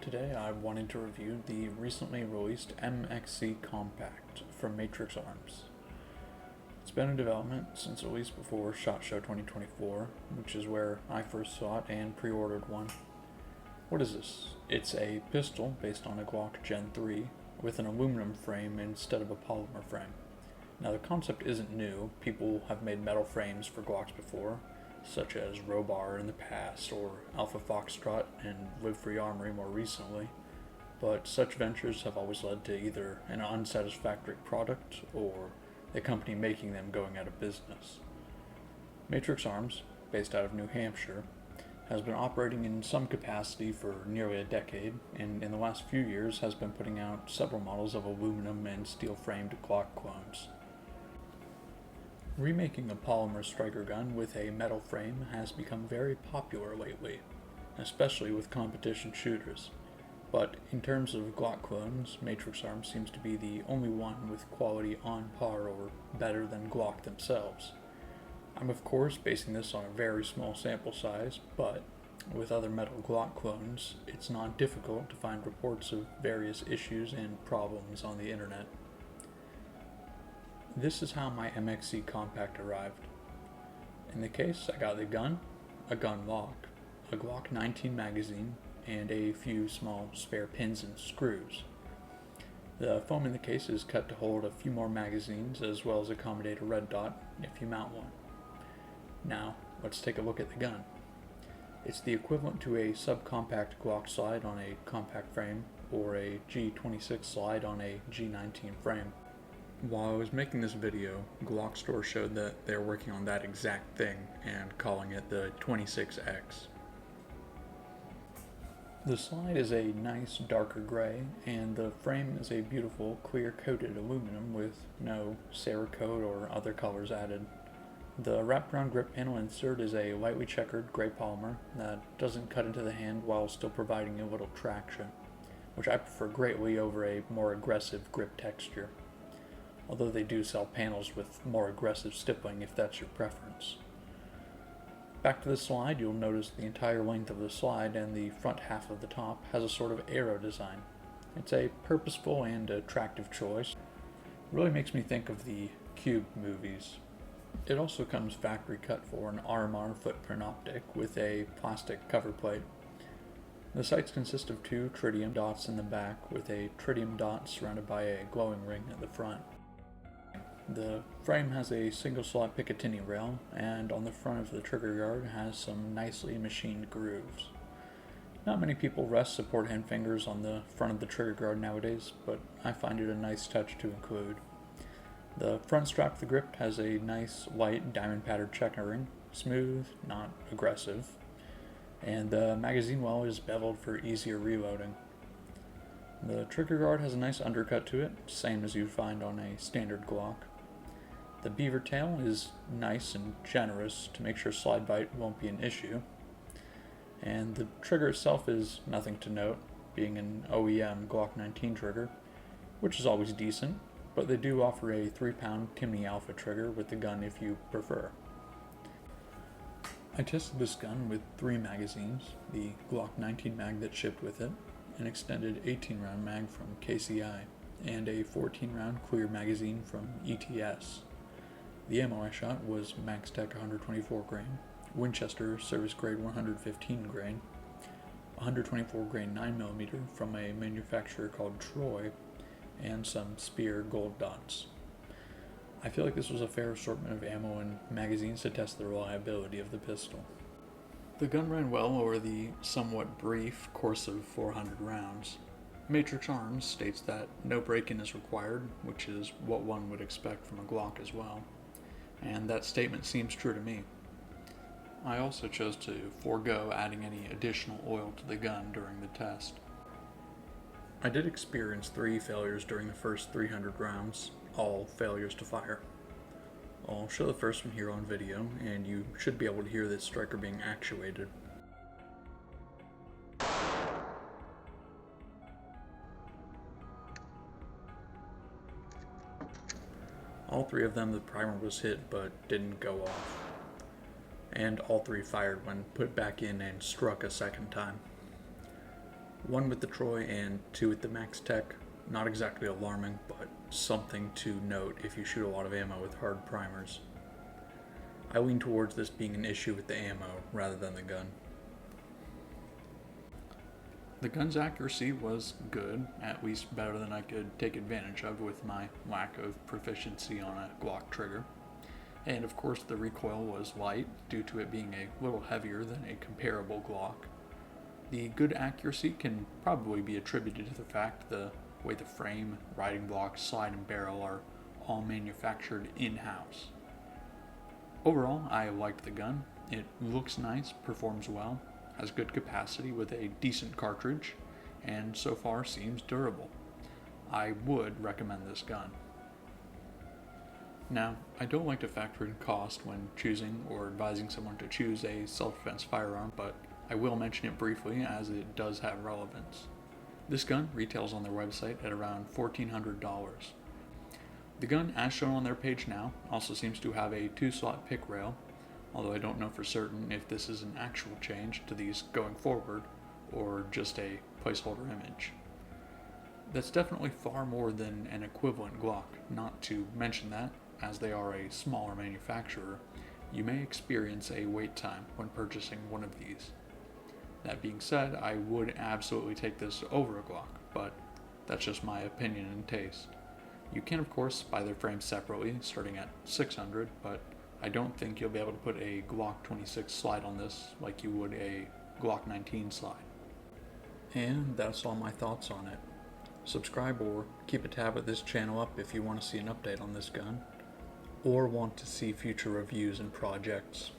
Today I wanted to review the recently released MXC Compact from Matrix Arms. It's been in development since release before SHOT Show 2024, which is where I first saw it and pre-ordered one. What is this? It's a pistol based on a Glock Gen 3 with an aluminum frame instead of a polymer frame. Now the concept isn't new. People have made metal frames for Glocks before, such as Robar in the past, or Alpha Foxtrot and Live Free Armory more recently, but such ventures have always led to either an unsatisfactory product or the company making them going out of business. Matrix Arms, based out of New Hampshire, has been operating in some capacity for nearly a decade, and in the last few years has been putting out several models of aluminum and steel-framed Glock clones. Remaking a polymer striker gun with a metal frame has become very popular lately, especially with competition shooters. But in terms of Glock clones, Matrix Arms seems to be the only one with quality on par or better than Glock themselves. I'm of course basing this on a very small sample size, but with other metal Glock clones, it's not difficult to find reports of various issues and problems on the internet. This is how my MXC Compact arrived. In the case, I got the gun, a gun lock, a Glock 19 magazine, and a few small spare pins and screws. The foam in the case is cut to hold a few more magazines as well as accommodate a red dot if you mount one. Now, let's take a look at the gun. It's the equivalent to a subcompact Glock slide on a compact frame or a G26 slide on a G19 frame. While I was making this video, Glock Store showed that they're working on that exact thing and calling it the 26X. The slide is a nice darker gray, and the frame is a beautiful clear coated aluminum with no Cerakote or other colors added. The wraparound grip panel insert is a lightly checkered gray polymer that doesn't cut into the hand while still providing a little traction, which I prefer greatly over a more aggressive grip texture. Although they do sell panels with more aggressive stippling if that's your preference. Back to the slide, you'll notice the entire length of the slide and the front half of the top has a sort of arrow design. It's a purposeful and attractive choice. It really makes me think of the Cube movies. It also comes factory cut for an RMR footprint optic with a plastic cover plate. The sights consist of two tritium dots in the back with a tritium dot surrounded by a glowing ring at the front. The frame has a single slot Picatinny rail, and on the front of the trigger guard has some nicely machined grooves. Not many people rest support hand fingers on the front of the trigger guard nowadays, but I find it a nice touch to include. The front strap of the grip has a nice light diamond patterned checkering, smooth, not aggressive, and the magazine well is beveled for easier reloading. The trigger guard has a nice undercut to it, same as you'd find on a standard Glock. The beaver tail is nice and generous to make sure slide bite won't be an issue. And the trigger itself is nothing to note, being an OEM Glock 19 trigger, which is always decent, but they do offer a 3-pound Timney Alpha trigger with the gun if you prefer. I tested this gun with 3 magazines, the Glock 19 mag that shipped with it, an extended 18-round mag from KCI, and a 14-round clear magazine from ETS. The ammo I shot was MaxTech 124 grain, Winchester service grade 115 grain, 124 grain 9mm from a manufacturer called Troy, and some Spear gold dots. I feel like this was a fair assortment of ammo and magazines to test the reliability of the pistol. The gun ran well over the somewhat brief course of 400 rounds. Matrix Arms states that no break-in is required, which is what one would expect from a Glock as well, and that statement seems true to me. I also chose to forego adding any additional oil to the gun during the test. I did experience 3 failures during the first 300 rounds, all failures to fire. I'll show the first one here on video, and you should be able to hear this striker being actuated. All 3 of them the primer was hit but didn't go off. And all 3 fired when put back in and struck a second time. 1 with the Troy and 2 with the Max Tech. Not exactly alarming, but something to note if you shoot a lot of ammo with hard primers. I lean towards this being an issue with the ammo rather than the gun. The gun's accuracy was good, at least better than I could take advantage of with my lack of proficiency on a Glock trigger. And of course the recoil was light due to it being a little heavier than a comparable Glock. The good accuracy can probably be attributed to the fact the way the frame, riding block, slide, and barrel are all manufactured in-house. Overall, I liked the gun. It looks nice, performs well, has good capacity with a decent cartridge, and so far seems durable. I would recommend this gun. Now, I don't like to factor in cost when choosing or advising someone to choose a self-defense firearm, but I will mention it briefly as it does have relevance. This gun retails on their website at around $1,400. The gun, as shown on their page now, also seems to have a 2-slot pick rail, although I don't know for certain if this is an actual change to these going forward or just a placeholder image. That's definitely far more than an equivalent Glock. Not to mention that, as they are a smaller manufacturer, you may experience a wait time when purchasing one of these. That being said, I would absolutely take this over a Glock, but that's just my opinion and taste. You can of course buy their frames separately, starting at $600, but I don't think you'll be able to put a Glock 26 slide on this like you would a Glock 19 slide. And that's all my thoughts on it. Subscribe or keep a tab of this channel up if you want to see an update on this gun, or want to see future reviews and projects.